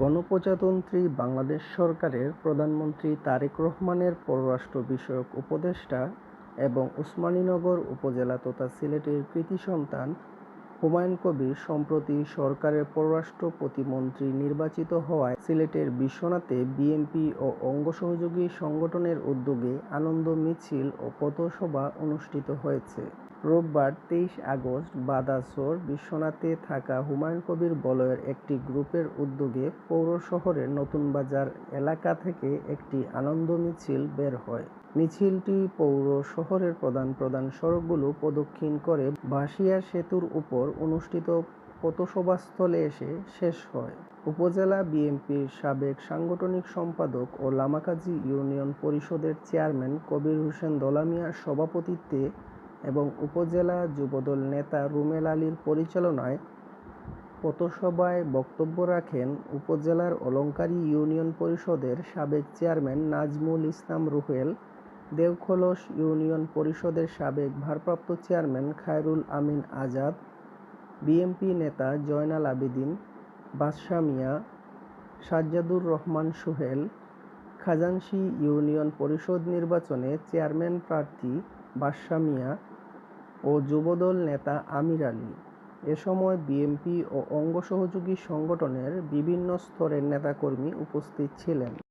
গণপ্রজাতন্ত্রী বাংলাদেশ সরকারের প্রধানমন্ত্রী তারেক রহমানের পররাষ্ট্র বিষয়ক উপদেষ্টা এবং ওসমানীনগর উপজেলা তথা সিলেটের কৃতি সন্তান হুমায়ুন কবির সম্প্রতি সরকারের পররাষ্ট্র প্রতিমন্ত্রী নির্বাচিত হওয়ায় সিলেটের বিশ্বনাথে বিএনপি ও অঙ্গ সহযোগী সংগঠনের উদ্যোগে আনন্দ মিছিল ও পথসভা অনুষ্ঠিত হয়েছে। রোববার ২৩ আগস্ট বাদাছড় বিশ্বনাথে থাকা হুমায়ুন কবির বলয়ের একটি গ্রুপের উদ্যোগে পৌর শহরের নতুন বাজার এলাকা থেকে একটি আনন্দ মিছিল বের হয়। মিছিলটি পৌর শহরের প্রধান প্রধান সড়কগুলো প্রদক্ষিণ করে বাঁশিয়া সেতুর উপর অনুষ্ঠিত পথসভাস্থলে এসে শেষ হয়। উপজেলা বিএনপির সাবেক সাংগঠনিক সম্পাদক ও লামাকাজি ইউনিয়ন পরিষদের চেয়ারম্যান কবির হোসেন দলা মিয়ার সভাপতিত্বে এবং উপজেলা যুবদল নেতা রুমেল আলীর পরিচালনায় পথসভায় বক্তব্য রাখেন উপজেলার অলঙ্কারী ইউনিয়ন পরিষদের সাবেক চেয়ারম্যান নাজমুল ইসলাম রুহেল, দেওখলস ইউনিয়ন পরিষদের সাবেক ভারপ্রাপ্ত চেয়ারম্যান খায়রুল আমিন আজাদ, বিএনপি নেতা জয়নাল আবেদীন, বাদশা মিয়া, সাজ্জাদুর রহমান সোহেল, খাজানশী ইউনিয়ন পরিষদ নির্বাচনে চেয়ারম্যান প্রার্থী বাদশা মিয়া ও যুবদল নেতা আমির আলী। এ সময় বিএনপি ও অঙ্গ সহযোগী সংগঠনের বিভিন্ন স্তরের নেতাকর্মী উপস্থিত ছিলেন।